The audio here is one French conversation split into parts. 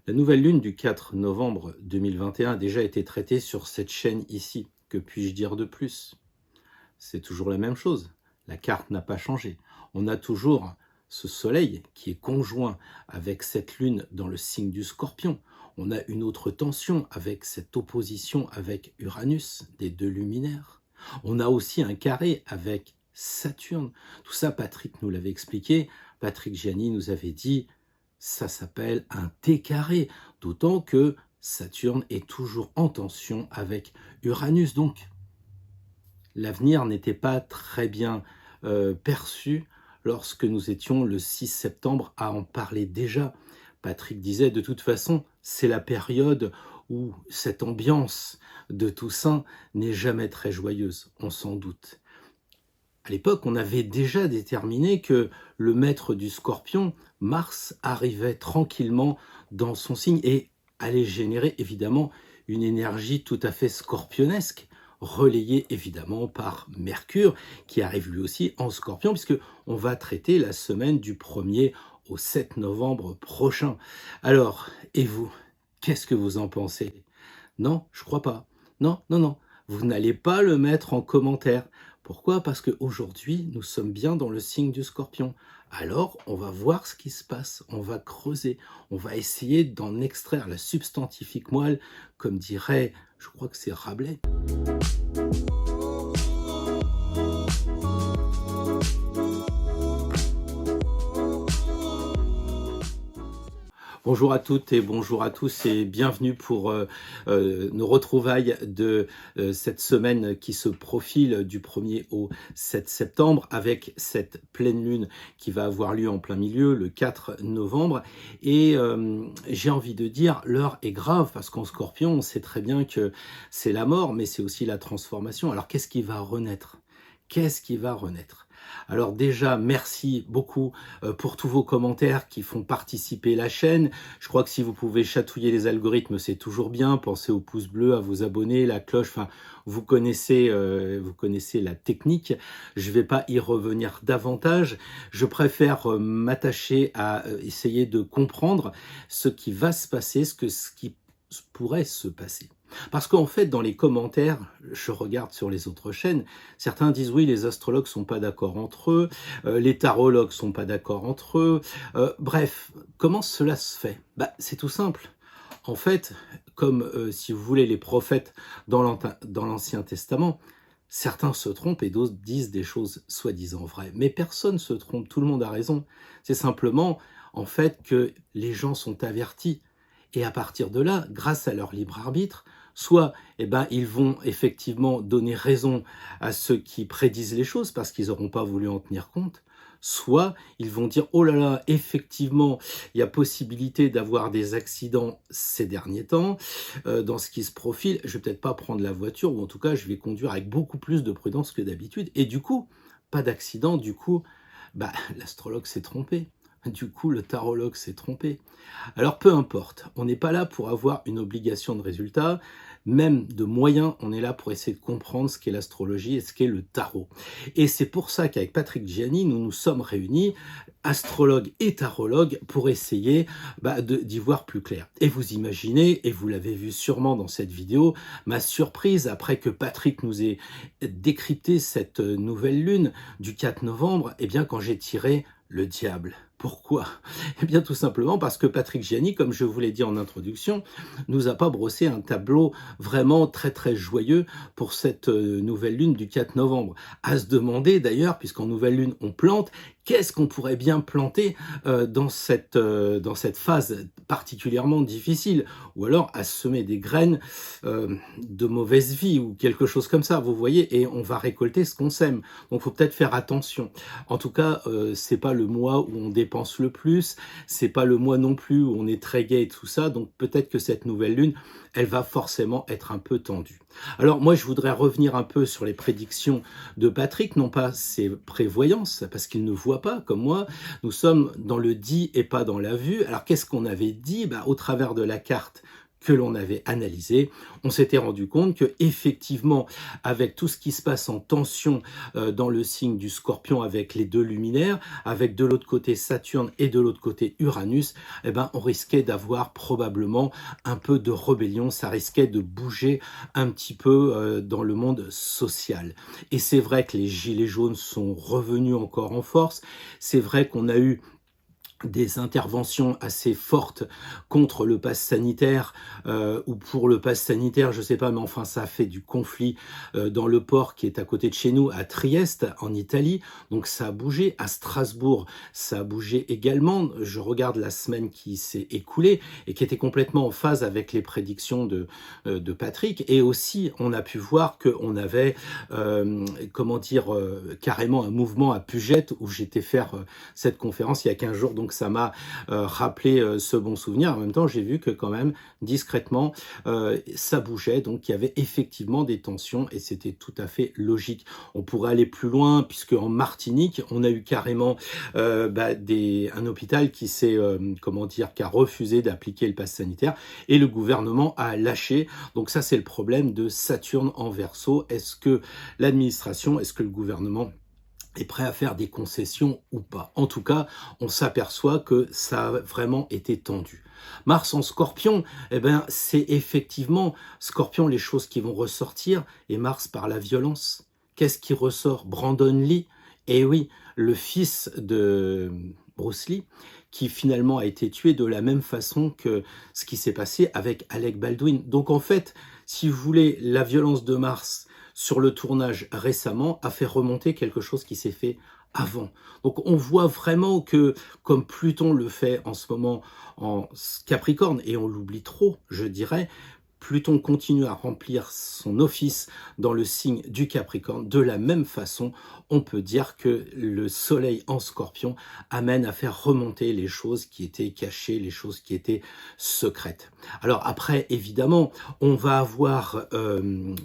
La nouvelle lune du 4 novembre 2021 a déjà été traitée sur cette chaîne ici. Que puis-je dire de plus? C'est toujours la même chose. La carte n'a pas changé. On a toujours ce soleil qui est conjoint avec cette lune dans le signe du Scorpion. On a une autre tension avec cette opposition avec Uranus, des deux luminaires. On a aussi un carré avec Saturne. Tout ça, Patrick nous l'avait expliqué. Patrick Gianni nous avait dit, ça s'appelle un T carré, d'autant que Saturne est toujours en tension avec Uranus. Donc, l'avenir n'était pas très bien perçu lorsque nous étions le 6 septembre à en parler déjà. Patrick disait, de toute façon, c'est la période où cette ambiance de Toussaint n'est jamais très joyeuse, on s'en doute. À l'époque, on avait déjà déterminé que le maître du Scorpion, Mars, arrivait tranquillement dans son signe et allait générer évidemment une énergie tout à fait scorpionesque, relayée évidemment par Mercure, qui arrive lui aussi en Scorpion, puisque on va traiter la semaine du 1er au 7 novembre prochain. Alors, et vous, qu'est-ce que vous en pensez? Non, je crois pas. Non, non, non. Vous n'allez pas le mettre en commentaire. Pourquoi? Parce qu'aujourd'hui, nous sommes bien dans le signe du Scorpion. Alors, on va voir ce qui se passe, on va creuser, on va essayer d'en extraire la substantifique moelle, comme dirait, je crois que c'est Rabelais. Bonjour à toutes et bonjour à tous et bienvenue pour nos retrouvailles de cette semaine qui se profile du 1er au 7 septembre avec cette pleine lune qui va avoir lieu en plein milieu le 4 novembre. Et j'ai envie de dire, l'heure est grave parce qu'en Scorpion, on sait très bien que c'est la mort, mais c'est aussi la transformation. Alors qu'est-ce qui va renaître? Qu'est-ce qui va renaître? Alors déjà, merci beaucoup pour tous vos commentaires qui font participer la chaîne. Je crois que si vous pouvez chatouiller les algorithmes, c'est toujours bien. Pensez au pouce bleu, à vous abonner, la cloche, enfin, vous connaissez la technique. Je ne vais pas y revenir davantage. Je préfère m'attacher à essayer de comprendre ce qui va se passer, ce qui pourrait se passer. Parce qu'en fait, dans les commentaires, je regarde sur les autres chaînes, certains disent oui, les astrologues sont pas d'accord entre eux, les tarologues sont pas d'accord entre eux. Bref, comment cela se fait? C'est tout simple. En fait, comme si vous voulez les prophètes dans l'Ancien Testament, certains se trompent et d'autres disent des choses soi-disant vraies. Mais personne ne se trompe, tout le monde a raison. C'est simplement, en fait, que les gens sont avertis. Et à partir de là, grâce à leur libre arbitre, soit ils vont effectivement donner raison à ceux qui prédisent les choses parce qu'ils n'auront pas voulu en tenir compte, soit ils vont dire « Oh là là, effectivement, il y a possibilité d'avoir des accidents ces derniers temps, dans ce qui se profile, je vais peut-être pas prendre la voiture, ou en tout cas, je vais conduire avec beaucoup plus de prudence que d'habitude. » Et du coup, pas d'accident, du coup, l'astrologue s'est trompé. Du coup, le tarologue s'est trompé. Alors, peu importe, on n'est pas là pour avoir une obligation de résultat, même de moyens, on est là pour essayer de comprendre ce qu'est l'astrologie et ce qu'est le tarot. Et c'est pour ça qu'avec Patrick Gianni, nous nous sommes réunis, astrologues et tarologues, pour essayer d'y voir plus clair. Et vous imaginez, et vous l'avez vu sûrement dans cette vidéo, ma surprise après que Patrick nous ait décrypté cette nouvelle lune du 4 novembre, quand j'ai tiré le diable. Pourquoi? Eh bien tout simplement parce que Patrick Gianni, comme je vous l'ai dit en introduction, nous a pas brossé un tableau vraiment très très joyeux pour cette nouvelle lune du 4 novembre. À se demander d'ailleurs, puisqu'en nouvelle lune on plante, qu'est-ce qu'on pourrait bien planter dans cette phase particulièrement difficile? Ou alors à semer des graines de mauvaise vie ou quelque chose comme ça, vous voyez, et on va récolter ce qu'on sème. Donc il faut peut-être faire attention. En tout cas, c'est pas le mois où on dépense le plus, c'est pas le mois non plus où on est très gai et tout ça, donc peut-être que cette nouvelle lune, elle va forcément être un peu tendue. Alors moi, je voudrais revenir un peu sur les prédictions de Patrick, non pas ses prévoyances, parce qu'il ne voit pas, comme moi, nous sommes dans le dit et pas dans la vue. Alors qu'est-ce qu'on avait dit? Au travers de la carte que l'on avait analysé, on s'était rendu compte que effectivement, avec tout ce qui se passe en tension dans le signe du Scorpion avec les deux luminaires, avec de l'autre côté Saturne et de l'autre côté Uranus, eh ben, on risquait d'avoir probablement un peu de rébellion, ça risquait de bouger un petit peu dans le monde social. Et c'est vrai que les gilets jaunes sont revenus encore en force, c'est vrai qu'on a eu des interventions assez fortes contre le pass sanitaire ou pour le pass sanitaire, je sais pas, mais enfin ça a fait du conflit dans le port qui est à côté de chez nous, à Trieste, en Italie, donc ça a bougé. À Strasbourg, ça a bougé également. Je regarde la semaine qui s'est écoulée et qui était complètement en phase avec les prédictions de Patrick, et aussi on a pu voir qu'on avait, comment dire, carrément un mouvement à Puget où j'étais faire cette conférence il y a 15 jours, donc ça m'a rappelé ce bon souvenir. En même temps, j'ai vu que quand même, discrètement, ça bougeait, donc il y avait effectivement des tensions et c'était tout à fait logique. On pourrait aller plus loin, puisque en Martinique, on a eu carrément un hôpital qui s'est, comment dire, qui a refusé d'appliquer le pass sanitaire et le gouvernement a lâché. Donc ça, c'est le problème de Saturne en Verseau. Est-ce que l'administration, est-ce que le gouvernement est prêt à faire des concessions ou pas? En tout cas, on s'aperçoit que ça a vraiment été tendu. Mars en Scorpion, eh ben, c'est effectivement Scorpion les choses qui vont ressortir, et Mars par la violence. Qu'est-ce qui ressort? Brandon Lee, et oui, le fils de Bruce Lee, qui finalement a été tué de la même façon que ce qui s'est passé avec Alec Baldwin. Donc en fait, si vous voulez, la violence de Mars sur le tournage récemment a fait remonter quelque chose qui s'est fait avant. Donc on voit vraiment que, comme Pluton le fait en ce moment en Capricorne, et on l'oublie trop, je dirais, Pluton continue à remplir son office dans le signe du Capricorne. De la même façon, on peut dire que le Soleil en Scorpion amène à faire remonter les choses qui étaient cachées, les choses qui étaient secrètes. Alors après, évidemment, on va avoir,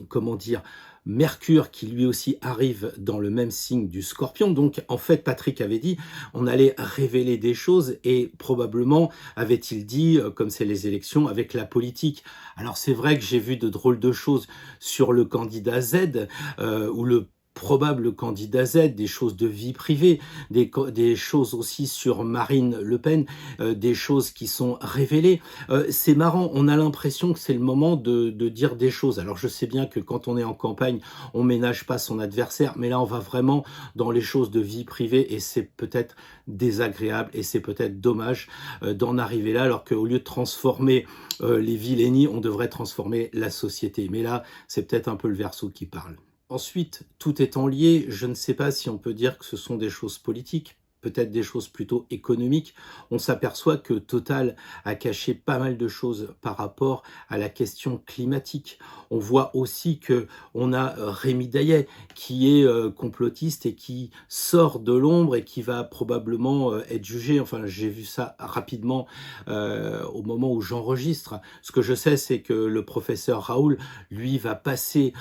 comment dire, Mercure qui lui aussi arrive dans le même signe du Scorpion. Donc en fait, Patrick avait dit on allait révéler des choses, et probablement avait-il dit, comme c'est les élections, avec la politique. Alors c'est vrai que j'ai vu de drôles de choses sur le candidat Z ou le probable candidat Z, des choses de vie privée, des choses aussi sur Marine Le Pen, des choses qui sont révélées. C'est marrant, on a l'impression que c'est le moment de dire des choses. Alors je sais bien que quand on est en campagne, on ménage pas son adversaire, mais là on va vraiment dans les choses de vie privée, et c'est peut-être désagréable et c'est peut-être dommage d'en arriver là, alors qu'au lieu de transformer les vilainies, on devrait transformer la société. Mais là, c'est peut-être un peu le Verseau qui parle. Ensuite, tout étant lié, je ne sais pas si on peut dire que ce sont des choses politiques, peut-être des choses plutôt économiques. On s'aperçoit que Total a caché pas mal de choses par rapport à la question climatique. On voit aussi que on a Rémi Daillet qui est complotiste et qui sort de l'ombre et qui va probablement être jugé. Enfin, j'ai vu ça rapidement au moment où j'enregistre. Ce que je sais, c'est que le professeur Raoul, lui, va passer,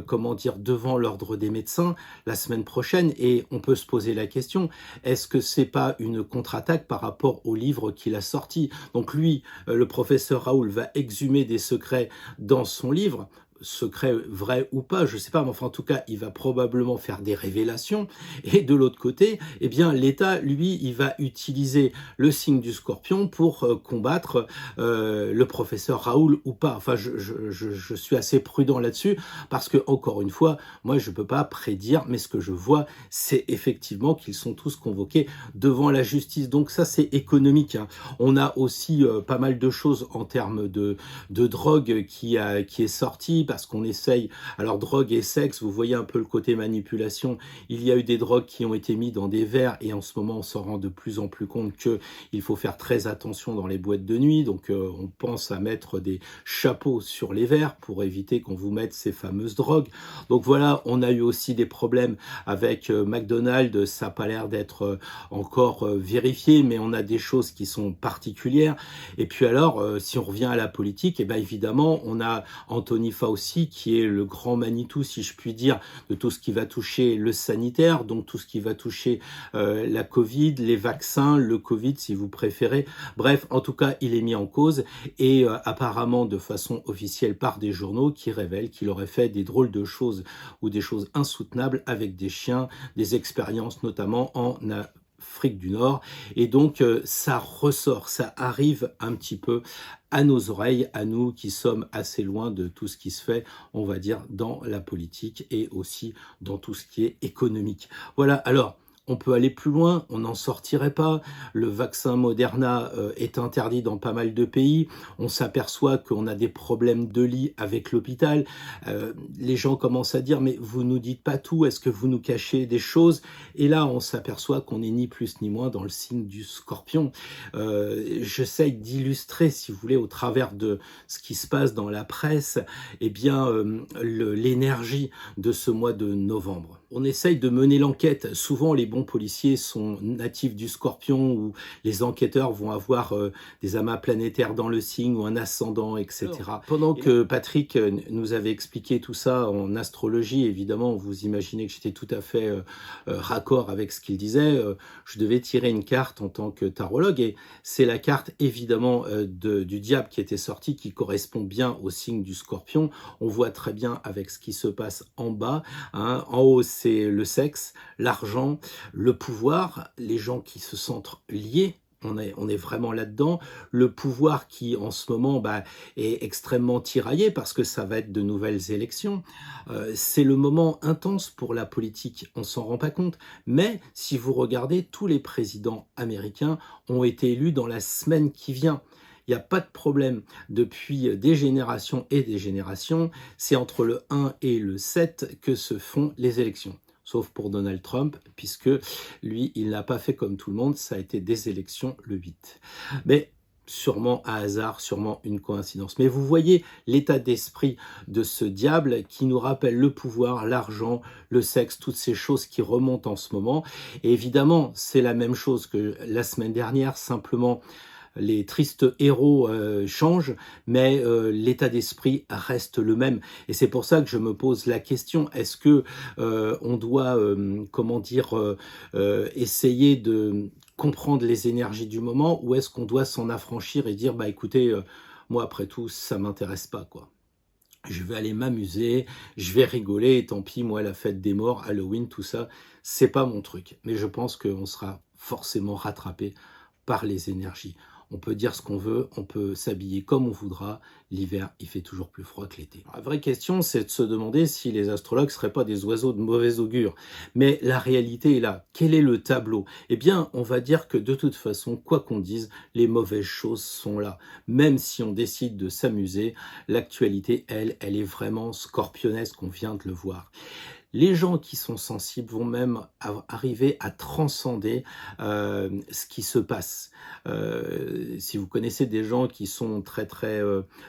comment dire, devant l'ordre des médecins la semaine prochaine, et on peut se poser la question, est-ce que c'est pas une contre-attaque par rapport au livre qu'il a sorti? Donc lui, le professeur Raoul va exhumer des secrets dans son livre, secret vrai ou pas, je sais pas, mais enfin en tout cas, il va probablement faire des révélations. Et de l'autre côté, eh bien l'État, lui, il va utiliser le signe du Scorpion pour combattre le professeur Raoul ou pas. Enfin, je suis assez prudent là-dessus, parce que encore une fois, moi je peux pas prédire, mais ce que je vois, c'est effectivement qu'ils sont tous convoqués devant la justice. Donc ça, c'est économique, hein. On a aussi pas mal de choses en termes de drogue qui est sorti, parce qu'on essaye, alors drogue et sexe, vous voyez un peu le côté manipulation, il y a eu des drogues qui ont été mises dans des verres, et en ce moment on s'en rend de plus en plus compte qu'il faut faire très attention dans les boîtes de nuit, donc on pense à mettre des chapeaux sur les verres pour éviter qu'on vous mette ces fameuses drogues. Donc voilà, on a eu aussi des problèmes avec McDonald's, ça n'a pas l'air d'être encore vérifié, mais on a des choses qui sont particulières. Et puis alors, si on revient à la politique, et bien évidemment, on a Anthony Fauci aussi qui est le grand Manitou, si je puis dire, de tout ce qui va toucher le sanitaire, donc tout ce qui va toucher la Covid, les vaccins, le Covid si vous préférez. Bref, en tout cas, il est mis en cause et apparemment de façon officielle par des journaux qui révèlent qu'il aurait fait des drôles de choses ou des choses insoutenables avec des chiens, des expériences notamment en Afrique du Nord. Et donc, ça ressort, ça arrive un petit peu à nos oreilles, à nous qui sommes assez loin de tout ce qui se fait, on va dire, dans la politique et aussi dans tout ce qui est économique. Voilà, alors, on peut aller plus loin, on n'en sortirait pas. Le vaccin Moderna est interdit dans pas mal de pays. On s'aperçoit qu'on a des problèmes de lit avec l'hôpital. Les gens commencent à dire, mais vous nous dites pas tout, est-ce que vous nous cachez des choses? Et là, on s'aperçoit qu'on est ni plus ni moins dans le signe du Scorpion. J'essaye d'illustrer, si vous voulez, au travers de ce qui se passe dans la presse, eh bien, l'énergie de ce mois de novembre. On essaye de mener l'enquête. Souvent, les bons policiers sont natifs du Scorpion ou les enquêteurs vont avoir des amas planétaires dans le signe ou un ascendant, etc. Pendant que Patrick nous avait expliqué tout ça en astrologie, évidemment, vous imaginez que j'étais tout à fait raccord avec ce qu'il disait. Je devais tirer une carte en tant que tarologue et c'est la carte, évidemment, du diable qui était sortie, qui correspond bien au signe du Scorpion. On voit très bien avec ce qui se passe en bas. Hein. En haut, c'est le sexe, l'argent, le pouvoir, les gens qui se sentent liés. On est vraiment là-dedans. Le pouvoir qui, en ce moment, est extrêmement tiraillé parce que ça va être de nouvelles élections. C'est le moment intense pour la politique. On s'en rend pas compte. Mais si vous regardez, tous les présidents américains ont été élus dans la semaine qui vient. Il n'y a pas de problème. Depuis des générations et des générations, c'est entre le 1 et le 7 que se font les élections. Sauf pour Donald Trump, puisque lui, il n'a pas fait comme tout le monde, ça a été des élections le 8. Mais sûrement un hasard, sûrement une coïncidence. Mais vous voyez l'état d'esprit de ce diable qui nous rappelle le pouvoir, l'argent, le sexe, toutes ces choses qui remontent en ce moment. Et évidemment, c'est la même chose que la semaine dernière, simplement les tristes héros changent, mais l'état d'esprit reste le même. Et c'est pour ça que je me pose la question, est-ce que on doit, essayer de comprendre les énergies du moment, ou est-ce qu'on doit s'en affranchir et dire, écoutez, moi après tout, ça m'intéresse pas, quoi. Je vais aller m'amuser, je vais rigoler, et tant pis, moi, la fête des morts, Halloween, tout ça, c'est pas mon truc. Mais je pense qu'on sera forcément rattrapé par les énergies. On peut dire ce qu'on veut, on peut s'habiller comme on voudra. L'hiver, il fait toujours plus froid que l'été. La vraie question, c'est de se demander si les astrologues ne seraient pas des oiseaux de mauvais augure. Mais la réalité est là. Quel est le tableau? Eh bien, on va dire que de toute façon, quoi qu'on dise, les mauvaises choses sont là. Même si on décide de s'amuser, l'actualité, elle est vraiment scorpionesque, on vient de le voir. Les gens qui sont sensibles vont même arriver à transcender ce qui se passe. Si vous connaissez des gens qui sont très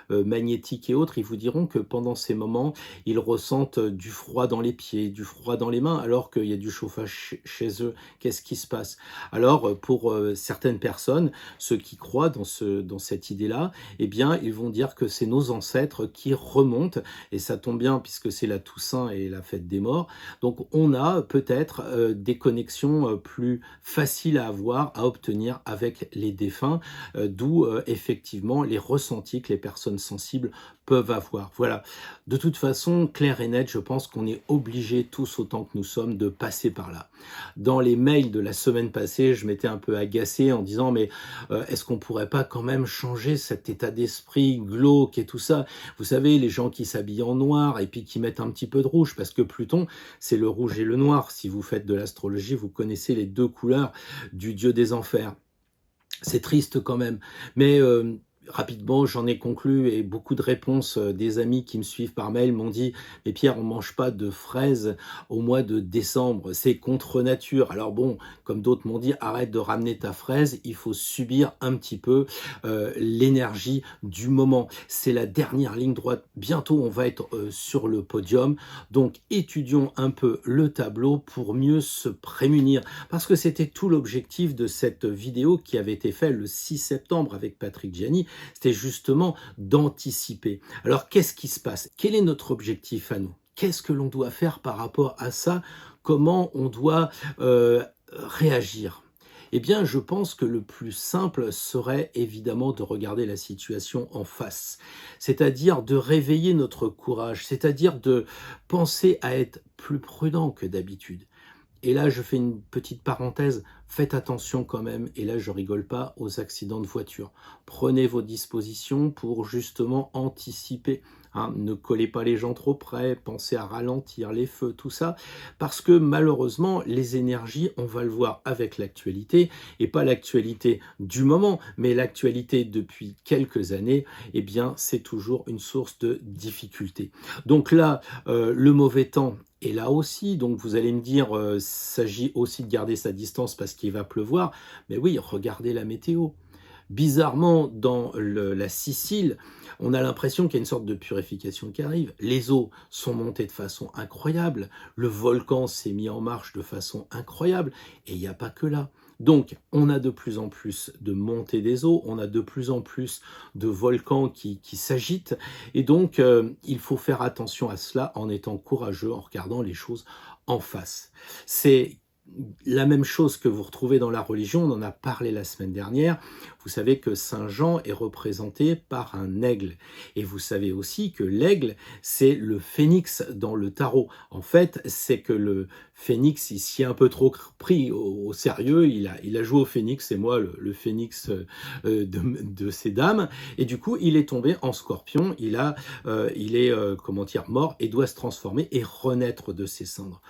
magnétiques et autres, ils vous diront que pendant ces moments, ils ressentent du froid dans les pieds, du froid dans les mains, alors qu'il y a du chauffage chez eux. Qu'est-ce qui se passe? Alors, pour certaines personnes, ceux qui croient dans cette idée-là, eh bien, ils vont dire que c'est nos ancêtres qui remontent, et ça tombe bien puisque c'est la Toussaint et la fête des morts. Donc on a peut-être des connexions plus faciles à avoir, à obtenir avec les défunts, d'où effectivement les ressentis que les personnes sensibles peuvent avoir. Voilà. De toute façon, clair et net, je pense qu'on est obligés tous autant que nous sommes de passer par là. Dans les mails de la semaine passée, je m'étais un peu agacé en disant mais est-ce qu'on pourrait pas quand même changer cet état d'esprit glauque et tout ça? Vous savez, les gens qui s'habillent en noir et puis qui mettent un petit peu de rouge parce que Pluton, c'est le rouge et le noir. Si vous faites de l'astrologie, vous connaissez les deux couleurs du dieu des enfers. C'est triste quand même, mais rapidement, j'en ai conclu et beaucoup de réponses des amis qui me suivent par mail m'ont dit « Mais Pierre, on mange pas de fraises au mois de décembre, c'est contre nature. » Alors bon, comme d'autres m'ont dit « Arrête de ramener ta fraise, il faut subir un petit peu l'énergie du moment. » C'est la dernière ligne droite. Bientôt, on va être sur le podium. Donc, étudions un peu le tableau pour mieux se prémunir. Parce que c'était tout l'objectif de cette vidéo qui avait été faite le 6 septembre avec Patrick Gianni. c'était justement d'anticiper. Alors qu'est-ce qui se passe? Quel est notre objectif à nous? Qu'est-ce que l'on doit faire par rapport à ça? Comment on doit réagir? Eh bien, je pense que le plus simple serait évidemment de regarder la situation en face, c'est-à-dire de réveiller notre courage, c'est-à-dire de penser à être plus prudent que d'habitude. Et là, je fais une petite parenthèse, faites attention quand même, et là je rigole pas, aux accidents de voiture. Prenez vos dispositions pour justement anticiper, hein. Ne collez pas les gens trop près, pensez à ralentir les feux, tout ça, parce que malheureusement, les énergies, on va le voir avec l'actualité, et pas l'actualité du moment, mais l'actualité depuis quelques années, eh bien c'est toujours une source de difficulté. Donc là, le mauvais temps, et là aussi, donc vous allez me dire, s'agit aussi de garder sa distance parce qu'il va pleuvoir. Mais oui, regardez la météo. Bizarrement, dans la Sicile, on a l'impression qu'il y a une sorte de purification qui arrive. Les eaux sont montées de façon incroyable, le volcan s'est mis en marche de façon incroyable, et il n'y a pas que là. Donc, on a de plus en plus de montée des eaux, on a de plus en plus de volcans qui s'agitent, et donc il faut faire attention à cela en étant courageux, en regardant les choses en face. C'est la même chose que vous retrouvez dans la religion, on en a parlé la semaine dernière. Vous savez que Saint Jean est représenté par un aigle. Et vous savez aussi que l'aigle, c'est le phénix dans le tarot. En fait, c'est que le phénix, il s'y est un peu trop pris au sérieux. Il a joué au phénix, c'est moi le phénix de ces dames. Et du coup, il est tombé en scorpion. Il est comment dire, mort et doit se transformer et renaître de ses cendres.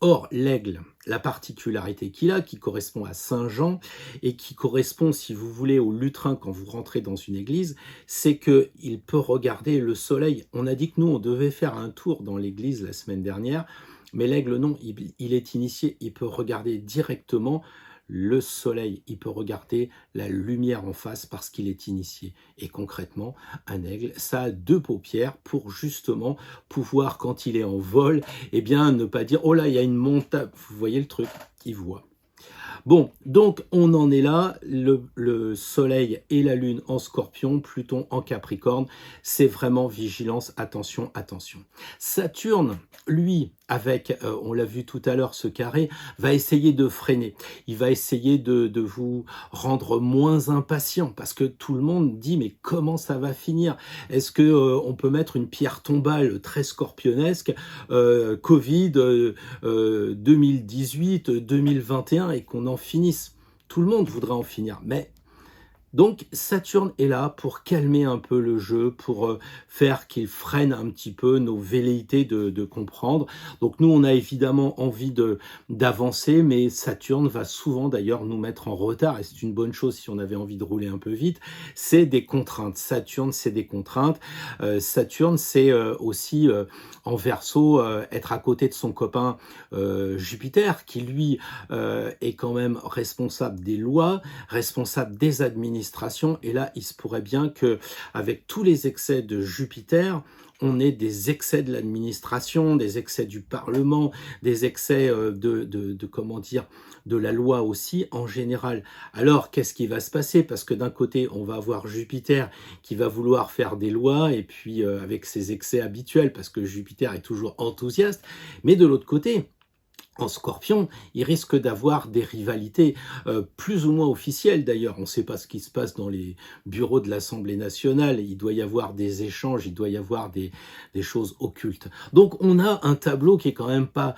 Or, l'aigle, la particularité qu'il a, qui correspond à Saint Jean, et qui correspond, si vous voulez, au lutrin quand vous rentrez dans une église, c'est qu'il peut regarder le soleil. On a dit que nous, on devait faire un tour dans l'église la semaine dernière, mais l'aigle, non, il est initié, il peut regarder directement le soleil, il peut regarder la lumière en face parce qu'il est initié. Et concrètement, un aigle, ça a deux paupières pour justement pouvoir, quand il est en vol, eh bien ne pas dire « Oh là, il y a une montagne ». Vous voyez le truc, il voit. Bon, donc on en est là, le soleil et la lune en scorpion, Pluton en capricorne, c'est vraiment vigilance, attention, attention. Saturne, lui, avec, on l'a vu tout à l'heure, ce carré, va essayer de freiner. Il va essayer de vous rendre moins impatient, parce que tout le monde dit, mais comment ça va finir? Est-ce que on peut mettre une pierre tombale très scorpionesque, Covid 2018, 2021, et qu'on en finisse? Tout le monde voudrait en finir, mais donc Saturne est là pour calmer un peu le jeu, pour faire qu'il freine un petit peu nos velléités de comprendre. Donc nous, on a évidemment envie d'avancer, mais Saturne va souvent d'ailleurs nous mettre en retard, et c'est une bonne chose si on avait envie de rouler un peu vite. C'est des contraintes. Saturne, c'est des contraintes. Saturne, c'est aussi en Verseau, être à côté de son copain Jupiter, qui lui est quand même responsable des lois, responsable des administrations. Et là, il se pourrait bien que, avec tous les excès de Jupiter, on ait des excès de l'administration, des excès du Parlement, des excès comment dire, de la loi aussi en général. Alors, qu'est-ce qui va se passer? Parce que d'un côté, on va avoir Jupiter qui va vouloir faire des lois, et puis avec ses excès habituels, parce que Jupiter est toujours enthousiaste, mais de l'autre côté, en Scorpion, il risque d'avoir des rivalités plus ou moins officielles d'ailleurs. On ne sait pas ce qui se passe dans les bureaux de l'Assemblée nationale. Il doit y avoir des échanges, il doit y avoir des choses occultes. Donc on a un tableau qui est quand même pas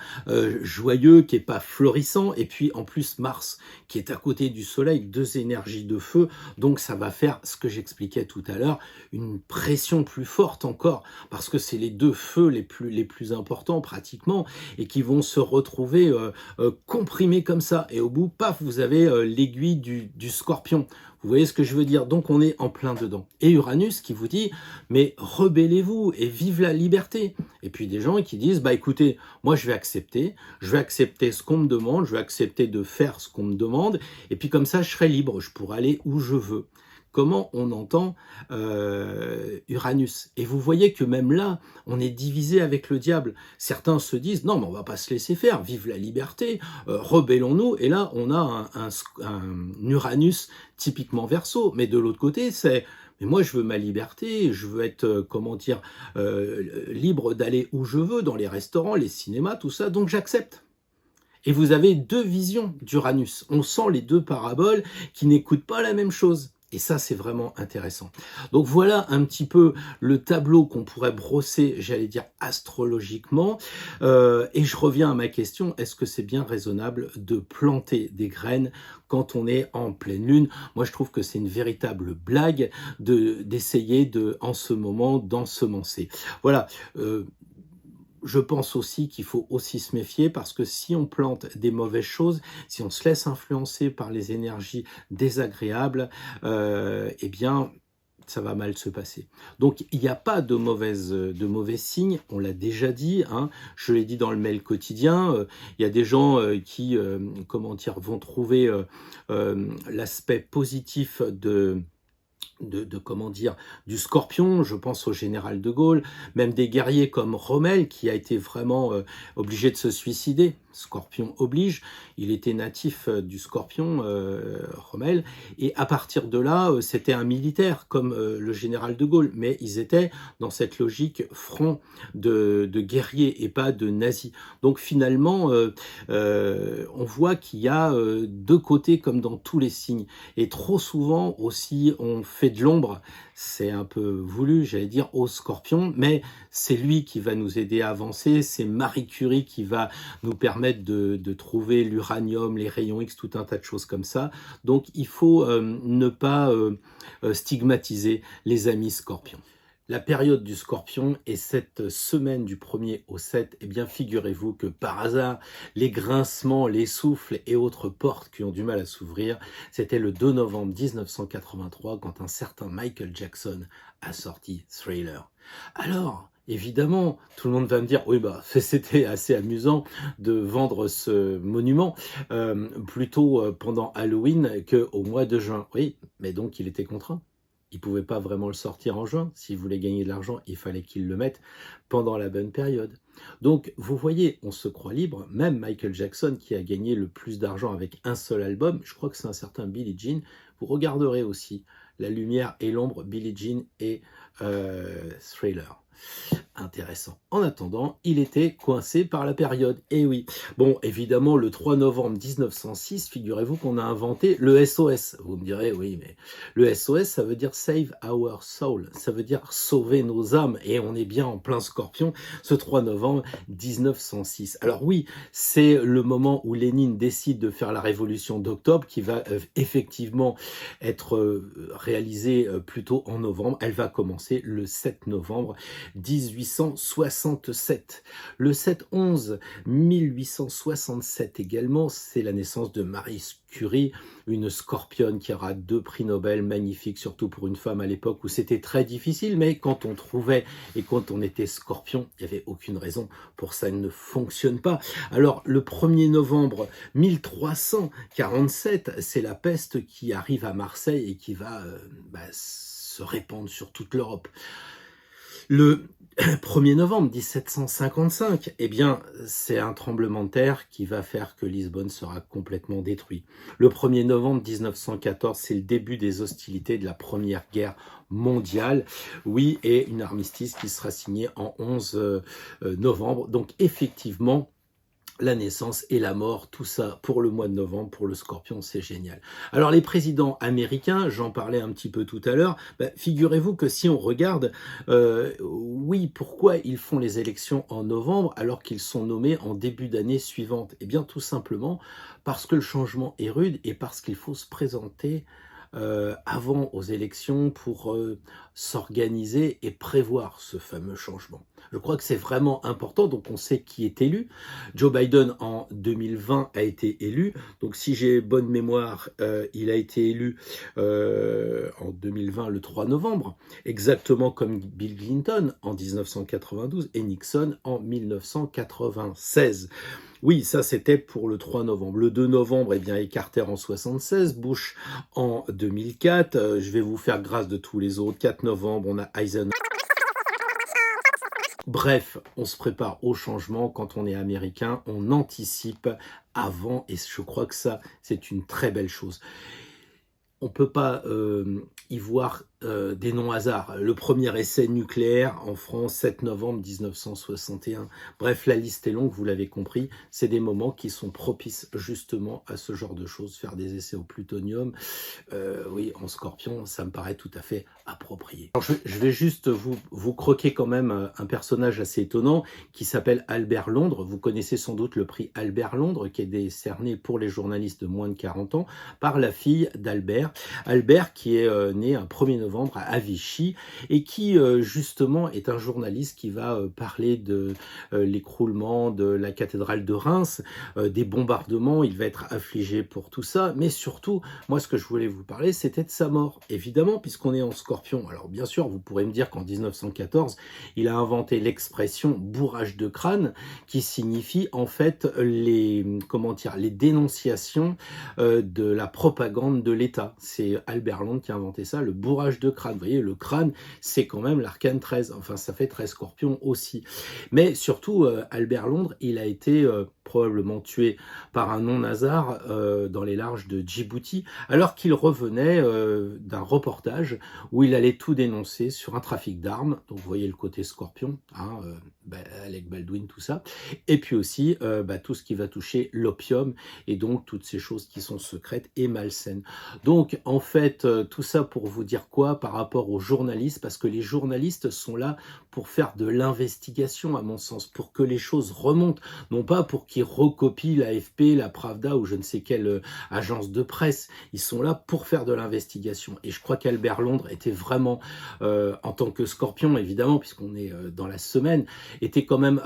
joyeux, qui est pas florissant. Et puis en plus Mars qui est à côté du Soleil, deux énergies de feu. Donc ça va faire ce que j'expliquais tout à l'heure, une pression plus forte encore, parce que c'est les deux feux les plus importants pratiquement, et qui vont se retrouver comprimé comme ça, et au bout, paf, vous avez l'aiguille du Scorpion. Vous voyez ce que je veux dire? Donc on est en plein dedans. Et Uranus qui vous dit, mais rebellez-vous et vive la liberté. Et puis des gens qui disent, bah écoutez, moi je vais accepter ce qu'on me demande, je vais accepter de faire ce qu'on me demande, et puis comme ça je serai libre, je pourrai aller où je veux. Comment on entend Uranus. Et vous voyez que même là, on est divisé avec le diable. Certains se disent, non, mais on va pas se laisser faire, vive la liberté, rebellons-nous. Et là, on a un Uranus typiquement Verseau. Mais de l'autre côté, c'est, Mais moi, je veux ma liberté, je veux être, libre d'aller où je veux, dans les restaurants, les cinémas, tout ça, donc j'accepte. Et vous avez deux visions d'Uranus. On sent les deux paraboles qui n'écoutent pas la même chose. Et ça, c'est vraiment intéressant. Donc voilà un petit peu le tableau qu'on pourrait brosser, j'allais dire astrologiquement. Et je reviens à ma question, est-ce que c'est bien raisonnable de planter des graines quand on est en pleine lune? Moi, je trouve que c'est une véritable blague d'essayer en ce moment, d'ensemencer. Voilà. Je pense aussi qu'il faut aussi se méfier parce que si on plante des mauvaises choses, si on se laisse influencer par les énergies désagréables, eh bien, ça va mal se passer. Donc, il n'y a pas de mauvais signes, on l'a déjà dit, hein, je l'ai dit dans le mail quotidien, il y a des gens qui, vont trouver l'aspect positif du Scorpion, je pense au général de Gaulle, même des guerriers comme Rommel qui a été vraiment obligé de se suicider. Scorpion oblige, il était natif du Scorpion, Rommel, et à partir de là, c'était un militaire comme le général de Gaulle, mais ils étaient dans cette logique front de guerriers et pas de nazis. Donc finalement, on voit qu'il y a deux côtés comme dans tous les signes, et trop souvent aussi on fait de l'ombre, c'est un peu voulu, j'allais dire, au Scorpion, mais c'est lui qui va nous aider à avancer, c'est Marie Curie qui va nous permettre de trouver l'uranium, les rayons X, tout un tas de choses comme ça. Donc il faut ne pas stigmatiser les amis Scorpions. La période du Scorpion est cette semaine du 1er au 7, eh bien figurez-vous que par hasard, les grincements, les souffles et autres portes qui ont du mal à s'ouvrir, c'était le 2 novembre 1983 quand un certain Michael Jackson a sorti Thriller. Alors, évidemment, tout le monde va me dire, oui, c'était assez amusant de vendre ce monument plutôt pendant Halloween qu'au mois de juin. Oui, mais donc il était contraint. Il ne pouvait pas vraiment le sortir en juin. S'il voulait gagner de l'argent, il fallait qu'il le mette pendant la bonne période. Donc, vous voyez, on se croit libre. Même Michael Jackson, qui a gagné le plus d'argent avec un seul album, je crois que c'est un certain Billie Jean, vous regarderez aussi La lumière et l'ombre, Billie Jean et Thriller. Intéressant. En attendant, il était coincé par la période. Et oui. Bon, évidemment, le 3 novembre 1906, figurez-vous qu'on a inventé le SOS. Vous me direz, oui, mais le SOS, ça veut dire Save Our Soul. Ça veut dire sauver nos âmes. Et on est bien en plein Scorpion, ce 3 novembre 1906. Alors oui, c'est le moment où Lénine décide de faire la révolution d'octobre, qui va effectivement être réalisée plutôt en novembre. Elle va commencer le 7 novembre 1867. Le 7-11 1867 également, c'est la naissance de Marie Curie, une scorpionne qui aura 2 prix Nobel magnifiques, surtout pour une femme à l'époque où c'était très difficile, mais quand on trouvait et quand on était scorpion, il n'y avait aucune raison pour ça ne fonctionne pas. Alors, le 1er novembre 1347, c'est la peste qui arrive à Marseille et qui va se répandre sur toute l'Europe. Le 1er novembre 1755, eh bien, c'est un tremblement de terre qui va faire que Lisbonne sera complètement détruit. Le 1er novembre 1914, c'est le début des hostilités de la Première Guerre mondiale. Oui, et une armistice qui sera signée en 11 novembre. Donc, effectivement, la naissance et la mort, tout ça pour le mois de novembre, pour le Scorpion, c'est génial. Alors les présidents américains, j'en parlais un petit peu tout à l'heure, figurez-vous que si on regarde, oui, pourquoi ils font les élections en novembre alors qu'ils sont nommés en début d'année suivante? Eh bien tout simplement parce que le changement est rude et parce qu'il faut se présenter avant aux élections pour s'organiser et prévoir ce fameux changement. Je crois que c'est vraiment important, donc on sait qui est élu. Joe Biden en 2020 a été élu, donc si j'ai bonne mémoire, il a été élu en 2020 le 3 novembre, exactement comme Bill Clinton en 1992 et Nixon en 1996. Oui, ça c'était pour le 3 novembre. Le 2 novembre, eh bien, Carter en 76, Bush en 2004. Je vais vous faire grâce de tous les autres. 4 novembre, on a Eisenhower. Bref, on se prépare au changement. Quand on est américain, on anticipe avant et je crois que ça, c'est une très belle chose. On ne peut pas y voir des non-hasards. Le premier essai nucléaire en France, 7 novembre 1961. Bref, la liste est longue, vous l'avez compris. C'est des moments qui sont propices justement à ce genre de choses. Faire des essais au plutonium, oui, en Scorpion, ça me paraît tout à fait approprié. Alors, je vais juste vous croquer quand même un personnage assez étonnant qui s'appelle Albert Londres. Vous connaissez sans doute le prix Albert Londres qui est décerné pour les journalistes de moins de 40 ans par la fille d'Albert. Albert qui est né un 1er novembre à Vichy et qui justement est un journaliste qui va parler de l'écroulement de la cathédrale de Reims, des bombardements. Il va être affligé pour tout ça, mais surtout, moi ce que je voulais vous parler, c'était de sa mort, évidemment, puisqu'on est en Scorpion. Alors bien sûr, vous pourrez me dire qu'en 1914, il a inventé l'expression bourrage de crâne, qui signifie en fait les dénonciations de la propagande de l'État. C'est Albert Londres qui a inventé ça, le bourrage de crâne. Vous voyez, le crâne, c'est quand même l'arcane 13. Enfin, ça fait 13 scorpions aussi. Mais surtout, Albert Londres, il a été probablement tué par un non-hasard dans les larges de Djibouti, alors qu'il revenait d'un reportage où il allait tout dénoncer sur un trafic d'armes. Donc, vous voyez le côté scorpion, hein, Alec Baldwin, tout ça. Et puis aussi, tout ce qui va toucher l'opium et donc toutes ces choses qui sont secrètes et malsaines. Donc, en fait, tout ça pour vous dire quoi par rapport aux journalistes, parce que les journalistes sont là pour faire de l'investigation, à mon sens, pour que les choses remontent, non pas pour qu'ils recopient l'AFP, la Pravda ou je ne sais quelle agence de presse. Ils sont là pour faire de l'investigation. Et je crois qu'Albert Londres était vraiment, en tant que scorpion, évidemment, puisqu'on est dans la semaine, était quand même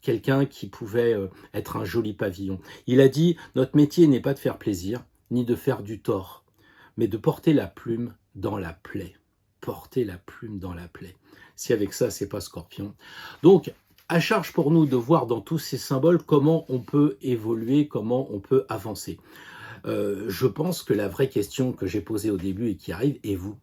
quelqu'un qui pouvait être un joli pavillon. Il a dit « Notre métier n'est pas de faire plaisir, ni de faire du tort, mais de porter la plume dans la plaie. » Porter la plume dans la plaie. Si avec ça, c'est pas Scorpion. Donc, à charge pour nous de voir dans tous ces symboles comment on peut évoluer, comment on peut avancer. Je pense que la vraie question que j'ai posée au début et qui arrive, et vous,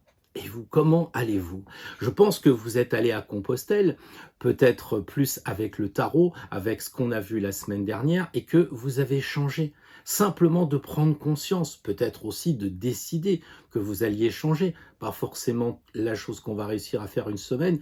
comment allez-vous? Je pense que vous êtes allé à Compostelle, peut-être plus avec le tarot, avec ce qu'on a vu la semaine dernière, et que vous avez changé. Simplement de prendre conscience, peut-être aussi de décider que vous alliez changer. Pas forcément la chose qu'on va réussir à faire une semaine,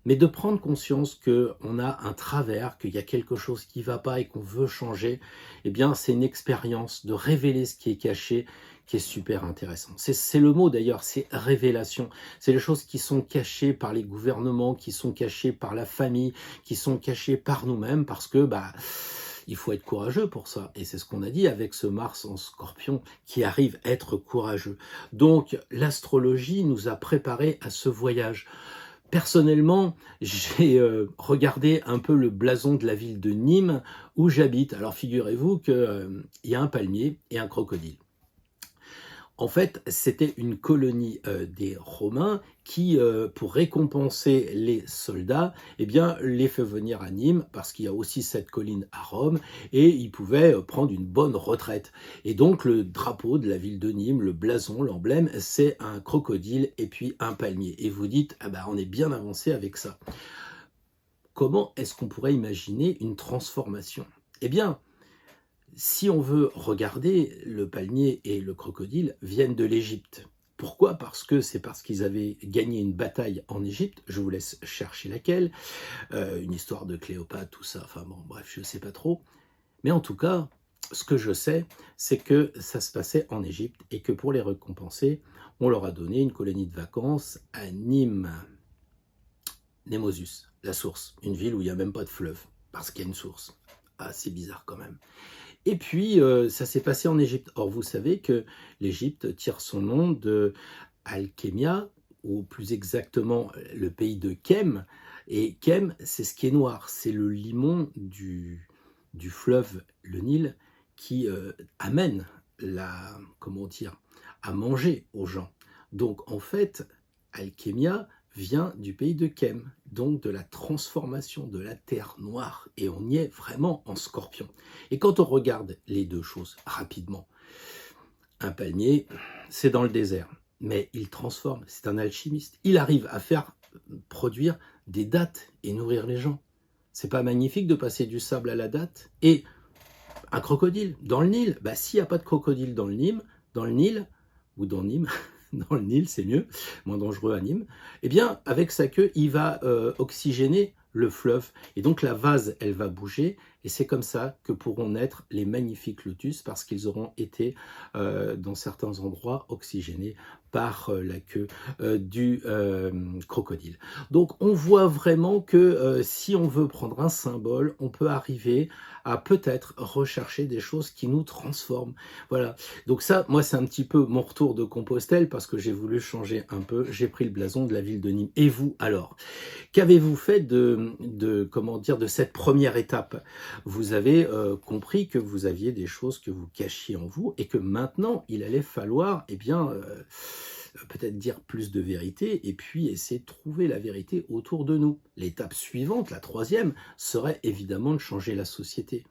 mais de prendre conscience qu'on a un travers, qu'il y a quelque chose qui ne va pas et qu'on veut changer. Eh bien, c'est une expérience de révéler ce qui est caché, qui est super intéressant. C'est le mot d'ailleurs, c'est révélation. C'est les choses qui sont cachées par les gouvernements, qui sont cachées par la famille, qui sont cachées par nous-mêmes, parce que il faut être courageux pour ça. Et c'est ce qu'on a dit avec ce Mars en Scorpion qui arrive à être courageux. Donc, l'astrologie nous a préparés à ce voyage. Personnellement, j'ai regardé un peu le blason de la ville de Nîmes où j'habite. Alors, figurez-vous qu'il y a un palmier et un crocodile. En fait, c'était une colonie des Romains qui, pour récompenser les soldats, eh bien, les fait venir à Nîmes, parce qu'il y a aussi cette colline à Rome, et ils pouvaient prendre une bonne retraite. Et donc, le drapeau de la ville de Nîmes, le blason, l'emblème, c'est un crocodile et puis un palmier. Et vous dites, ah on est bien avancé avec ça. Comment est-ce qu'on pourrait imaginer une transformation? Eh bien, si on veut regarder, le palmier et le crocodile viennent de l'Égypte. Pourquoi? Parce qu'ils avaient gagné une bataille en Égypte, je vous laisse chercher laquelle, une histoire de Cléopâtre, tout ça, enfin bon, bref, je ne sais pas trop. Mais en tout cas, ce que je sais, c'est que ça se passait en Égypte et que pour les récompenser, on leur a donné une colonie de vacances à Nîmes. Némosus, la source, une ville où il n'y a même pas de fleuve, parce qu'il y a une source. Ah, c'est bizarre quand même. Et puis, ça s'est passé en Égypte. Or, vous savez que l'Égypte tire son nom de Al-Kémia, ou plus exactement le pays de Kem. Et Kem, c'est ce qui est noir. C'est le limon du fleuve, le Nil, qui amène à manger aux gens. Donc, en fait, Al-Kémia vient du pays de Kem, donc de la transformation de la terre noire, et on y est vraiment en Scorpion. Et quand on regarde les deux choses rapidement, un palmier, c'est dans le désert, mais il transforme, c'est un alchimiste. Il arrive à faire produire des dattes et nourrir les gens. C'est pas magnifique de passer du sable à la datte? Et un crocodile dans le Nil, s'il n'y a pas de crocodile dans le Nil, ou dans Nîmes, dans le Nil, c'est mieux, moins dangereux à Nîmes, eh bien, avec sa queue, il va oxygéner le fleuve. Et donc la vase, elle va bouger, et c'est comme ça que pourront naître les magnifiques lotus, parce qu'ils auront été, dans certains endroits, oxygénés par la queue du crocodile. Donc on voit vraiment que si on veut prendre un symbole, on peut arriver à peut-être rechercher des choses qui nous transforment. Voilà. Donc ça, moi, c'est un petit peu mon retour de Compostelle, parce que j'ai voulu changer un peu. J'ai pris le blason de la ville de Nîmes. Et vous, alors, qu'avez-vous fait comment dire, de cette première étape? Vous avez compris que vous aviez des choses que vous cachiez en vous, et que maintenant, il allait falloir, eh bien, peut-être dire plus de vérité, et puis essayer de trouver la vérité autour de nous. L'étape suivante, la troisième, serait évidemment de changer la société.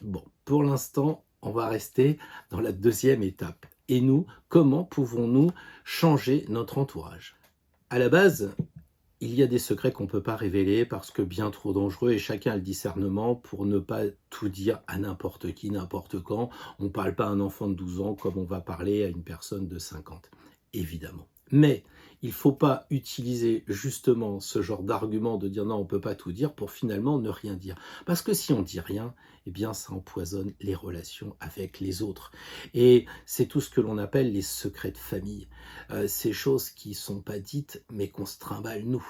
Bon, pour l'instant, on va rester dans la deuxième étape. Et nous, comment pouvons-nous changer notre entourage? À la base, il y a des secrets qu'on ne peut pas révéler parce que bien trop dangereux, et chacun a le discernement pour ne pas tout dire à n'importe qui, n'importe quand. On ne parle pas à un enfant de 12 ans comme on va parler à une personne de 50, évidemment. Mais il ne faut pas utiliser justement ce genre d'argument de dire non, on ne peut pas tout dire, pour finalement ne rien dire. Parce que si on ne dit rien, eh bien ça empoisonne les relations avec les autres. Et c'est tout ce que l'on appelle les secrets de famille. Ces choses qui ne sont pas dites, mais qu'on se trimballe nous.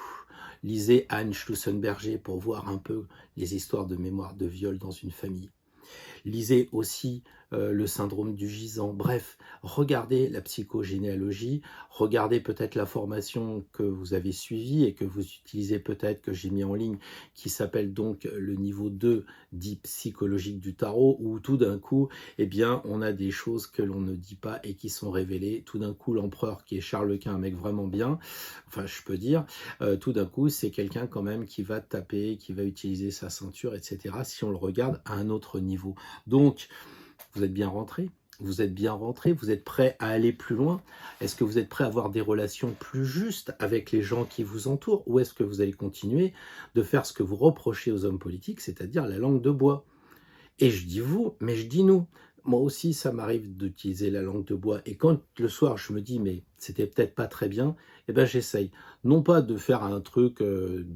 Lisez Anne Schlussenberger pour voir un peu les histoires de mémoire de viol dans une famille. Lisez aussi le syndrome du gisant. Bref, regardez la psychogénéalogie, regardez peut-être la formation que vous avez suivie et que vous utilisez peut-être, que j'ai mis en ligne, qui s'appelle donc le niveau 2 dit psychologique du tarot, où tout d'un coup, eh bien, on a des choses que l'on ne dit pas et qui sont révélées. Tout d'un coup, l'empereur, qui est Charles Quint, un mec vraiment bien, enfin je peux dire, tout d'un coup, c'est quelqu'un quand même qui va taper, qui va utiliser sa ceinture, etc., si on le regarde à un autre niveau. Donc, vous êtes bien rentré, vous êtes bien rentré, vous êtes prêt à aller plus loin? Est-ce que vous êtes prêt à avoir des relations plus justes avec les gens qui vous entourent? Ou est-ce que vous allez continuer de faire ce que vous reprochez aux hommes politiques, c'est-à-dire la langue de bois? Et je dis vous, mais je dis nous. Moi aussi, ça m'arrive d'utiliser la langue de bois. Et quand le soir, je me dis, mais c'était peut-être pas très bien, eh ben j'essaye. Non pas de faire un truc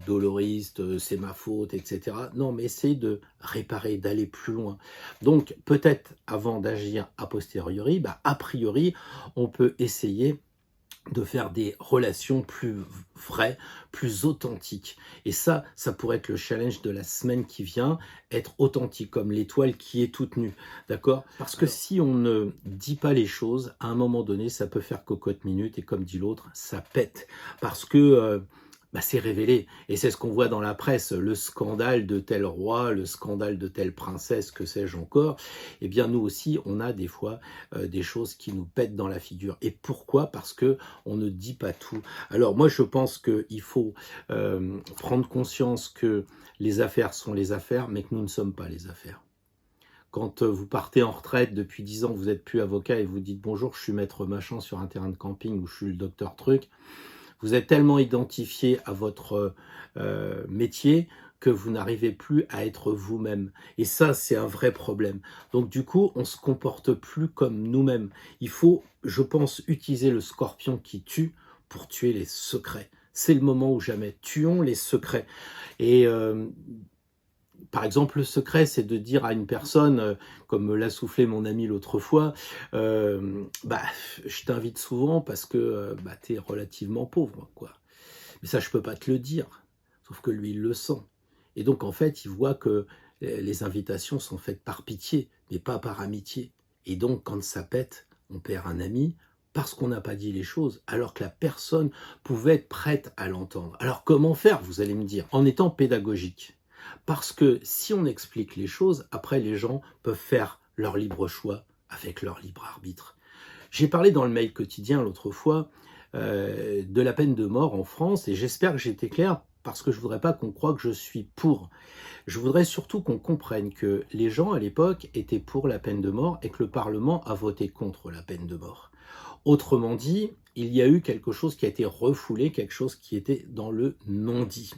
doloriste, c'est ma faute, etc. Non, mais essayer de réparer, d'aller plus loin. Donc, peut-être avant d'agir a posteriori, bah, a priori, on peut essayer de faire des relations plus vraies, plus authentiques. Et ça pourrait être le challenge de la semaine qui vient, être authentique, comme l'étoile qui est toute nue, d'accord? Parce que si on ne dit pas les choses, à un moment donné, ça peut faire cocotte minute, et comme dit l'autre, ça pète. Parce que bah, c'est révélé. Et c'est ce qu'on voit dans la presse, le scandale de tel roi, le scandale de telle princesse, que sais-je encore. Eh bien, nous aussi, on a des fois des choses qui nous pètent dans la figure. Et pourquoi? Parce que on ne dit pas tout. Alors moi, je pense qu'il faut prendre conscience que les affaires sont les affaires, mais que nous ne sommes pas les affaires. Quand vous partez en retraite depuis 10 ans, vous n'êtes plus avocat et vous dites bonjour, je suis maître machin sur un terrain de camping, ou je suis le docteur truc, vous êtes tellement identifié à votre métier que vous n'arrivez plus à être vous-même. Et ça, c'est un vrai problème. Donc du coup, on ne se comporte plus comme nous-mêmes. Il faut, je pense, utiliser le scorpion qui tue pour tuer les secrets. C'est le moment ou jamais. Tuons les secrets. Et par exemple, le secret, c'est de dire à une personne, comme me l'a soufflé mon ami l'autre fois, bah, je t'invite souvent parce que bah, tu es relativement pauvre, quoi. Mais ça, je peux pas te le dire. Sauf que lui, il le sent. Et donc, en fait, il voit que les invitations sont faites par pitié, mais pas par amitié. Et donc, quand ça pète, on perd un ami parce qu'on n'a pas dit les choses, alors que la personne pouvait être prête à l'entendre. Alors, comment faire, vous allez me dire? En étant pédagogique. Parce que si on explique les choses, après les gens peuvent faire leur libre choix avec leur libre arbitre. J'ai parlé dans le mail quotidien l'autre fois de la peine de mort en France, et j'espère que j'ai été clair, parce que je ne voudrais pas qu'on croie que je suis pour. Je voudrais surtout qu'on comprenne que les gens à l'époque étaient pour la peine de mort et que le Parlement a voté contre la peine de mort. Autrement dit, il y a eu quelque chose qui a été refoulé, quelque chose qui était dans le non-dit.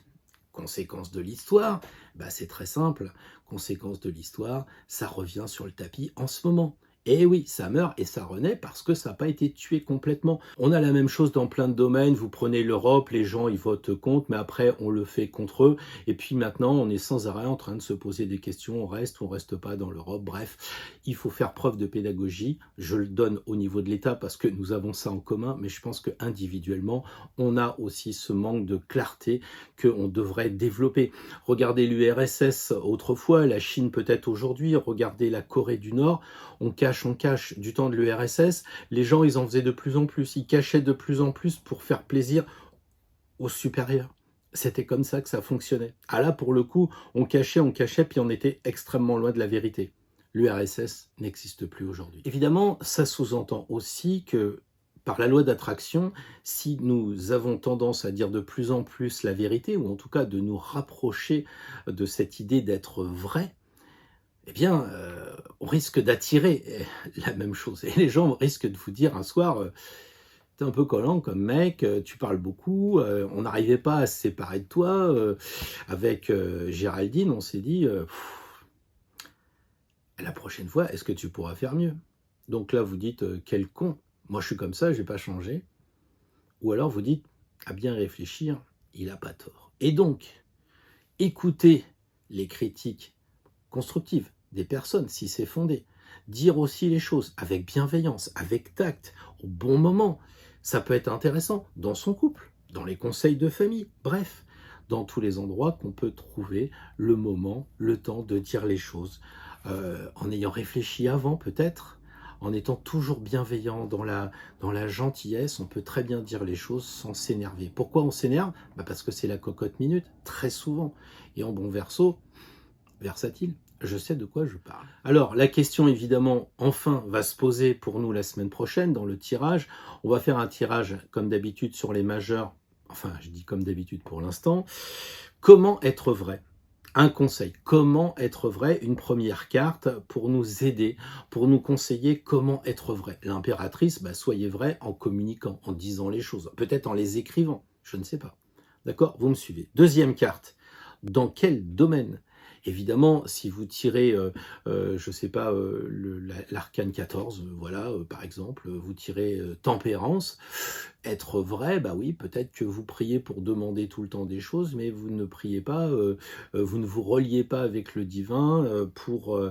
Conséquence de l'histoire, bah c'est très simple. Conséquence de l'histoire, ça revient sur le tapis en ce moment. Et oui, ça meurt et ça renaît parce que ça n'a pas été tué complètement. On a la même chose dans plein de domaines. Vous prenez l'Europe, les gens ils votent contre, mais après on le fait contre eux. Et puis maintenant, on est sans arrêt en train de se poser des questions. On reste ou on reste pas dans l'Europe. Bref, il faut faire preuve de pédagogie. Je le donne au niveau de l'État parce que nous avons ça en commun, mais je pense que individuellement, on a aussi ce manque de clarté qu'on devrait développer. Regardez l'URSS autrefois, la Chine peut-être aujourd'hui. Regardez la Corée du Nord. On cache du temps de l'URSS, les gens, ils en faisaient de plus en plus, ils cachaient de plus en plus pour faire plaisir aux supérieurs. C'était comme ça que ça fonctionnait. Ah là, pour le coup, on cachait, puis on était extrêmement loin de la vérité. L'URSS n'existe plus aujourd'hui. Évidemment, ça sous-entend aussi que, par la loi d'attraction, si nous avons tendance à dire de plus en plus la vérité, ou en tout cas de nous rapprocher de cette idée d'être vrai, eh bien, on risque d'attirer la même chose. Et les gens risquent de vous dire un soir, t'es un peu collant comme mec, tu parles beaucoup, on n'arrivait pas à se séparer de toi. Avec Géraldine, on s'est dit, la prochaine fois, est-ce que tu pourras faire mieux? Donc là, vous dites, quel con, moi je suis comme ça, je n'ai pas changé. Ou alors vous dites, à bien réfléchir, il n'a pas tort. Et donc, écoutez les critiques constructive des personnes, si c'est fondé. Dire aussi les choses avec bienveillance, avec tact, au bon moment. Ça peut être intéressant dans son couple, dans les conseils de famille, bref, dans tous les endroits qu'on peut trouver le moment, le temps de dire les choses. En ayant réfléchi avant peut-être, en étant toujours bienveillant dans la gentillesse, on peut très bien dire les choses sans s'énerver. Pourquoi on s'énerve? Parce que c'est la cocotte minute, très souvent. Et en bon verso, versatile, je sais de quoi je parle. Alors, la question, évidemment, enfin, va se poser pour nous la semaine prochaine dans le tirage. On va faire un tirage, comme d'habitude, sur les majeurs. Enfin, je dis comme d'habitude pour l'instant. Comment être vrai? Un conseil. Comment être vrai? Une première carte pour nous aider, pour nous conseiller comment être vrai. L'impératrice, soyez vrai en communiquant, en disant les choses. Peut-être en les écrivant. Je ne sais pas. D'accord? Vous me suivez. Deuxième carte. Dans quel domaine? Évidemment, si vous tirez, je ne sais pas, l'arcane 14, voilà, par exemple, vous tirez tempérance, être vrai, oui, peut-être que vous priez pour demander tout le temps des choses, mais vous ne priez pas, vous ne vous reliez pas avec le divin pour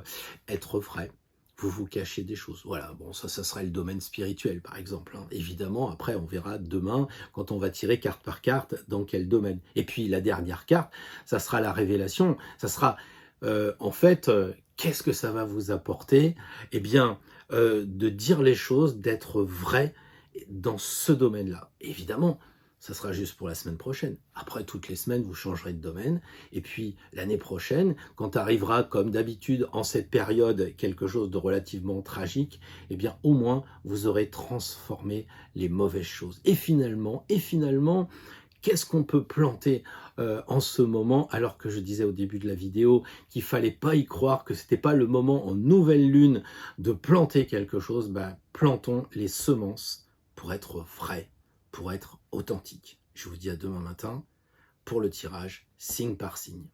être vrai. Vous vous cachez des choses. Voilà, bon, ça serait le domaine spirituel, par exemple. Évidemment, après, on verra demain, quand on va tirer carte par carte, dans quel domaine. Et puis, la dernière carte, ça sera la révélation. Ça sera, en fait, qu'est-ce que ça va vous apporter? Eh bien, de dire les choses, d'être vrai dans ce domaine-là. Évidemment, ça sera juste pour la semaine prochaine. Après, toutes les semaines, vous changerez de domaine. Et puis, l'année prochaine, quand arrivera, comme d'habitude, en cette période, quelque chose de relativement tragique, eh bien, au moins, vous aurez transformé les mauvaises choses. Et finalement, qu'est-ce qu'on peut planter en ce moment, alors que je disais au début de la vidéo qu'il fallait pas y croire, que c'était pas le moment en nouvelle lune de planter quelque chose? Plantons les semences pour être vrai, pour être authentique. Je vous dis à demain matin pour le tirage, signe par signe.